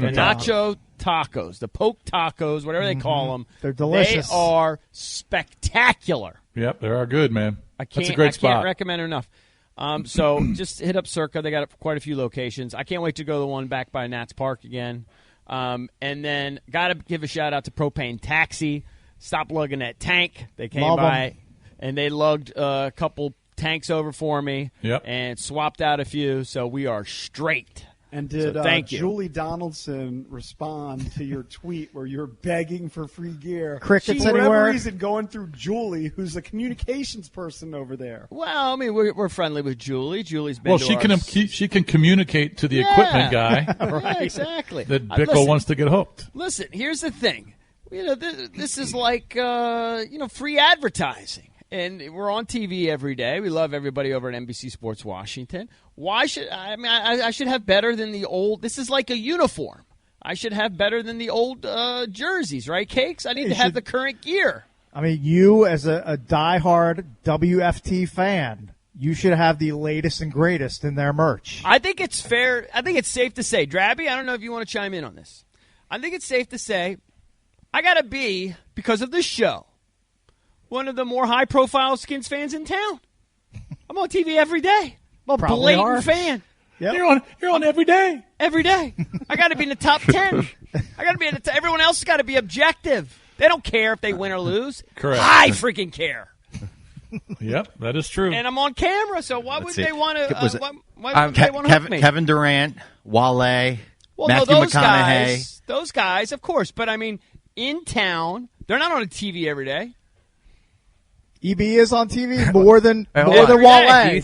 The nacho tacos, the poke tacos, whatever they call them. They're delicious. They are spectacular. Yep, they are good, man. That's a great spot. I can't recommend it enough. So just hit up Circa. They got quite a few locations. I can't wait to go to the one back by Nats Park again. And then got to give a shout-out to Propane Taxi. Stop lugging that tank. They came by, and they lugged a couple tanks over for me and swapped out a few, so we are straight. And did thank you. Julie Donaldson respond to your tweet where you're begging for free gear? Crickets for anywhere? whatever reason, going through Julie, who's a communications person over there. Well, I mean, we're friendly with Julie. Julie's been she can communicate to the equipment guy. Right. Yeah, exactly. That Bickle wants to get hooked. Listen, here's the thing. This is like free advertising. And we're on TV every day. We love everybody over at NBC Sports Washington. Why should I should have better than the old? This is like a uniform. I should have better than the old jerseys, right, Cakes? I need to have the current gear. I mean, you as a diehard WFT fan, you should have the latest and greatest in their merch. I think it's fair. I think it's safe to say, Drabby, I don't know if you want to chime in on this. I think it's safe to say I got to be, because of this show, one of the more high-profile Skins fans in town. I'm on TV every day. I'm a blatant fan. Yep. You're on every day. Every day. I got to be in the top 10. I got to be in the everyone else has got to be objective. They don't care if they win or lose. Correct. I freaking care. Yep, that is true. And I'm on camera, so why would they want to? Why would they want to hook me? Kevin Durant, Wale, Matthew McConaughey. Those guys, of course. But I mean, in town, they're not on TV every day. EB is on TV more than Wale,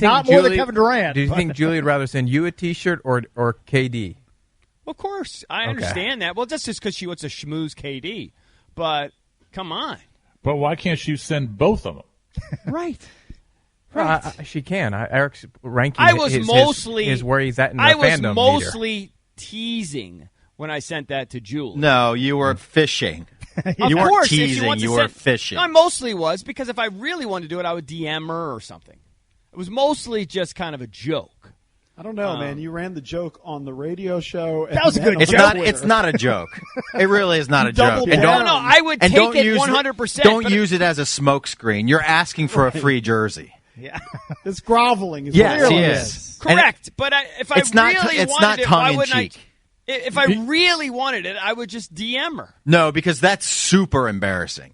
not more than Kevin Durant. Do you think Julie would rather send you a T-shirt or KD? Of course, I understand that. Well, that's just because she wants to schmooze KD. But come on. But why can't you send both of them? Right. Well, she can. Eric's ranking is where he's at in the fandom I was mostly teasing when I sent that to Julie. No, you were fishing. You weren't teasing, you were fishing. No, I mostly was, because if I really wanted to do it, I would DM her or something. It was mostly just kind of a joke. I don't know, man. You ran the joke on the radio show. That was a good joke. It's not a joke. It really is not a joke. And no, I would take it 100%. Don't use it as a smokescreen. You're asking for a free jersey. Yeah, it's groveling. Yes, he is. Correct. But if I really wanted it, why wouldn't I? If I really wanted it, I would just DM her. No, because that's super embarrassing.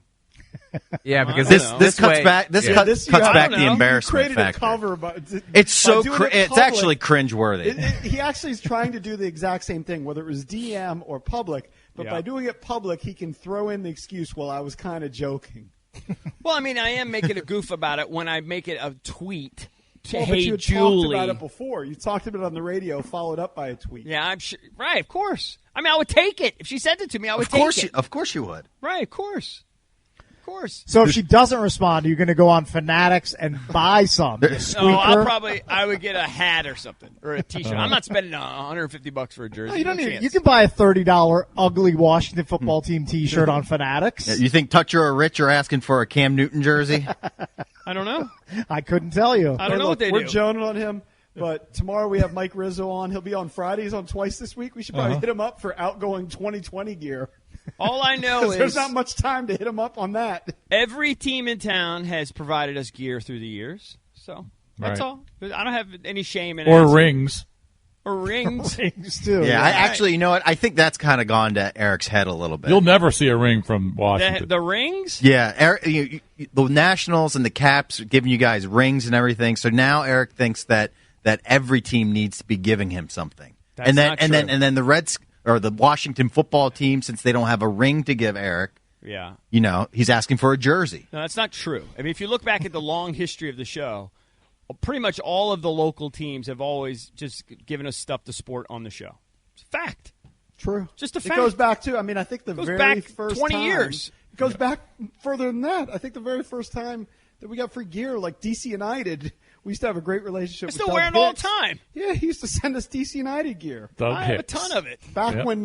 Yeah, because this cuts back the embarrassment factor. A cover, but it's actually cringeworthy. He actually is trying to do the exact same thing, whether it was DM or public. But by doing it public, he can throw in the excuse, well, I was kind of joking. Well, I mean, I am making a goof about it when I make it a tweet. But you had talked about it before. You talked about it on the radio, followed up by a tweet. Yeah, I'm sure. Right, of course. I mean, I would take it. If she sent it to me, I would take it. Of course you would. Right, of course. Of course. So if she doesn't respond, you're going to go on Fanatics and buy some. No, I would get a hat or something, or a T-shirt. I'm not spending $150 for a jersey. No, you don't need. You can buy a $30 ugly Washington football team T-shirt on Fanatics. Yeah, you think Toucher or Rich are asking for a Cam Newton jersey? I don't know. I couldn't tell you. I don't know what they do. We're joning on him, but tomorrow we have Mike Rizzo on. He'll be on Friday. He's on twice this week. We should probably hit him up for outgoing 2020 gear. All I know is there's not much time to hit him up on that. Every team in town has provided us gear through the years, so that's all. I don't have any shame in it. Or rings. Or rings. Rings, too. Yeah, actually, you know what? I think that's kind of gone to Eric's head a little bit. You'll never see a ring from Washington. The rings? Yeah, Eric, the Nationals and the Caps are giving you guys rings and everything, so now Eric thinks that every team needs to be giving him something. That's not true. And then the Reds or the Washington football team, since they don't have a ring to give Eric, he's asking for a jersey. No, that's not true. I mean, if you look back at the long history of the show, pretty much all of the local teams have always just given us stuff to sport on the show. It's a fact. True. Just a fact. It goes back to, I mean, I think the very first 20 years. It goes back further than that. I think the very first time that we got free gear, like DC United, we used to have a great relationship with Doug still wear it all the time. Yeah, he used to send us DC United gear. I have a ton of it. Back when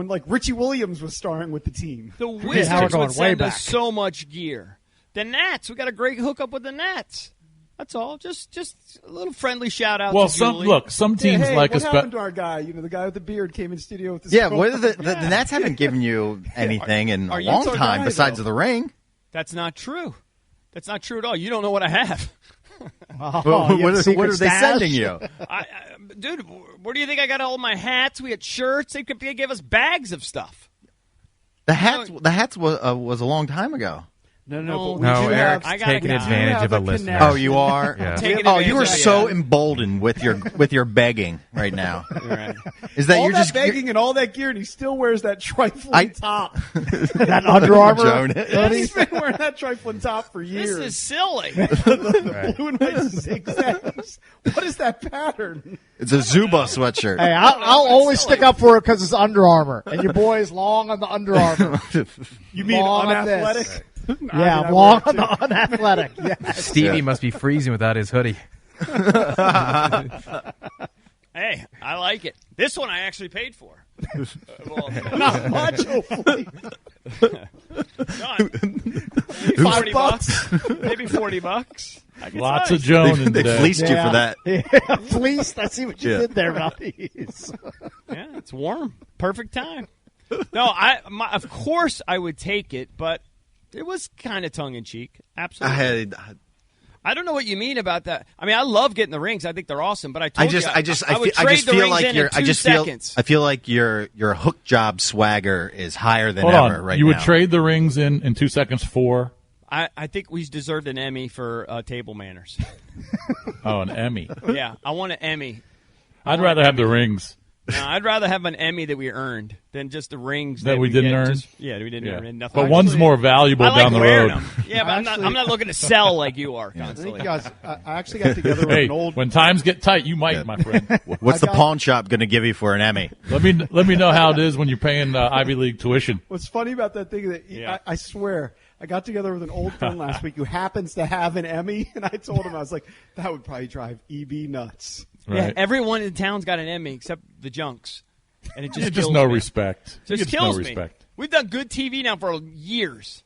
like Richie Williams was starring with the team. The Wizards would send us so much gear. The Nats, we got a great hookup with the Nats. That's all. Just a little friendly shout out. Well, to Julie. some teams like what happened to our guy? The guy with the beard came in studio with the the Nats haven't given you anything in a long time besides the ring. That's not true. That's not true at all. You don't know what I have. What are they sending you? Dude, where do you think I got all my hats? We had shirts. They gave us bags of stuff. The hats was a long time ago. No, Eric's taking advantage of a listener. Oh, you are? Yeah. You are so emboldened with your begging right now. Right. Is that all you're that just begging and all that gear, and he still wears that trifling top. That Under Armour. He's been wearing that trifling top for years. This is silly. The blue and white zigzags. What is that pattern? It's a Zuba sweatshirt. Hey, I'll always stick up for it because it's Under Armour, and your boy is long on the Under Armour. You mean long unathletic? Yeah, long on the unathletic. Yes. Stevie must be freezing without his hoodie. Hey, I like it. This one I actually paid for. Not much, hopefully. $5, maybe $40. Lots of Joan They fleeced you for that. Yeah, fleeced. I see what you did there, buddies. Yeah, it's warm. Perfect time. No, of course I would take it, but it was kind of tongue-in-cheek. Absolutely. I don't know what you mean about that. I mean, I love getting the rings. I think they're awesome, but I feel like your hook job swagger is higher than Hold ever on. right You now. would trade the rings in 2 seconds for? I think we deserved an Emmy for table manners. Oh, an Emmy. Yeah, I want an Emmy. I'd rather have the rings. No, I'd rather have an Emmy that we earned than just the rings that we didn't earn. We didn't earn nothing. But one's more valuable down the road. Them. Yeah, but I'm not looking to sell like you are constantly. I actually got together with an old. When times get tight, you might, my friend. What's the pawn shop going to give you for an Emmy? Let me know how it is when you're paying Ivy League tuition. What's funny about that thing that I swear. I got together with an old friend last week who happens to have an Emmy, and I told him, I was like, that would probably drive EB nuts. Right. Yeah, everyone in town's got an Emmy except the Junks. And it just kills no me. Respect. Just kills me. Respect. We've done good TV now for years.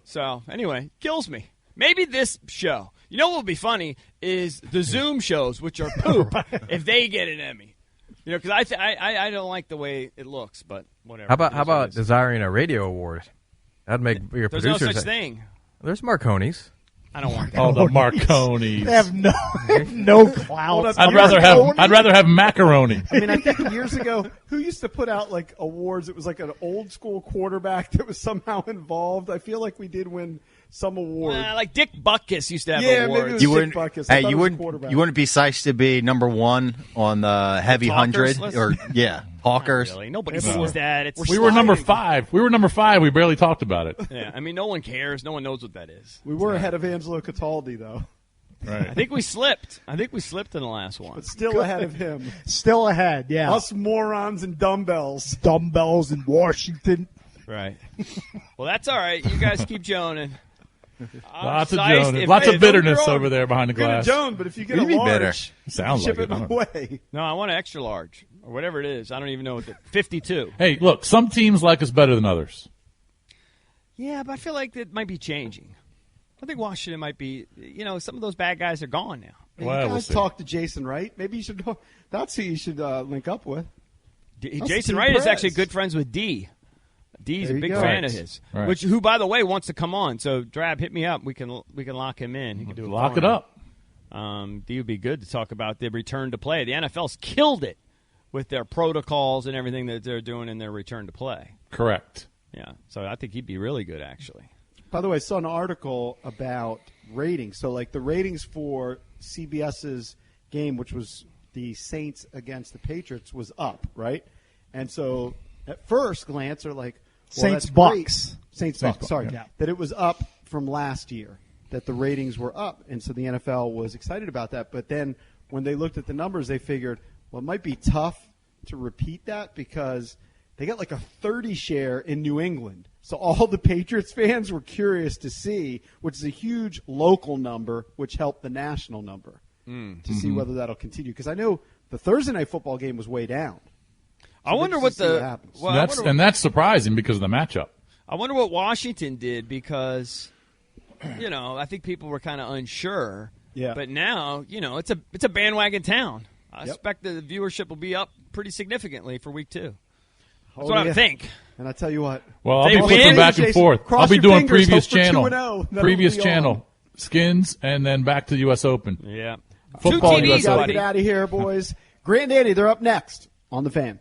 So, anyway, kills me. Maybe this show. You know what would be funny is the Zoom shows, which are poop, if they get an Emmy. Because I don't like the way it looks, but whatever. How about desiring a radio award? That'd make your There's producers. no such thing. There's Marconi's. I don't want that. Oh, the Marconis. They have no clout. I'd rather have macaroni. I mean, I think years ago, who used to put out like awards? It was like an old school quarterback that was somehow involved. I feel like we did win some award. Like Dick Butkus used to have maybe awards. it was Dick Butkus. Hey, you wouldn't be psyched to be number one on the Heavy 100 or Hawkers. Really. Nobody sees that. We were number 5. We barely talked about it. Yeah, I mean, no one cares. No one knows what that is. We were ahead of Angelo Cataldi, though. Right. I think we slipped. in the last one. But still ahead of him. Still ahead, yeah. Us morons and dumbbells. Dumbbells in Washington. Right. Well, that's all right. You guys keep joning. Lots of bitterness over there behind the glass. Joan, but if you get a large, sounds ship like it away. No, I want an extra large or whatever it is. I don't even know what 52. Hey, look, some teams like us better than others. Yeah, but I feel like it might be changing. I think Washington might be. Some of those bad guys are gone now. Well, you guys talk to Jason Wright. Maybe you should. That's who you should link up with. Jason Wright is actually good friends with D. D's a big fan of his, who, by the way, wants to come on. So, Drab, hit me up. We can lock him in. He can do lock it up. D would be good to talk about the return to play. The NFL's killed it with their protocols and everything that they're doing in their return to play. Correct. Yeah, so I think he'd be really good, actually. By the way, I saw an article about ratings. So, like, the ratings for CBS's game, which was the Saints against the Patriots, was up, right? And so, at first glance, they're like, Saints Bucks. Saints Bucks, sorry. Yeah. That it was up from last year, that the ratings were up. And so the NFL was excited about that. But then when they looked at the numbers, they figured, well, it might be tough to repeat that because they got like a 30 share in New England. So all the Patriots fans were curious to see, which is a huge local number, which helped the national number, to see whether that'll continue. Because I know the Thursday night football game was way down. So I wonder what happens. Well, that's surprising because of the matchup. I wonder what Washington did because, I think people were kind of unsure Yeah. But now, it's a bandwagon town. I expect the viewership will be up pretty significantly for week 2. That's what I would think. And I tell you what. Well, I'll They be flipping win? back and forth. Cross I'll be your doing fingers, previous hope for channel. 2-0. That'll Previous be channel. on. Skins, and then back to the U.S. Open. Yeah. Football, Two TVs, US We got to Open. get out of here, boys. Granddaddy, they're up next on The Fan.